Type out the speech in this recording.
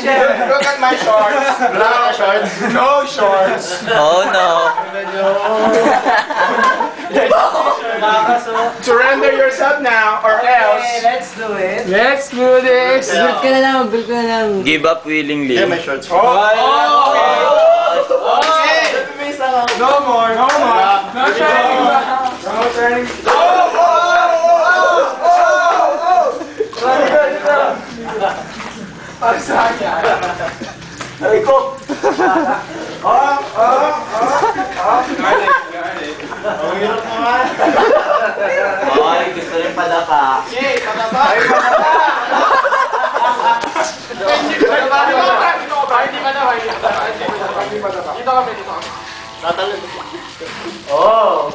Look at my shorts. Black shorts. No shorts. Oh no. Surrender yourself now or else. Let's do it. Let's do this. Build ka na lang, build ka na lang. Give up willingly. Yeah, my shorts. Oh, okay. No more, no more. No turning back. No turning. Ang saya. Ay ko. Garlic. Ang hirap naman. Ay, gusto rin padapa. Yay, padapa. Ay, padapa. Hindi madapa. Dito kami. Oh.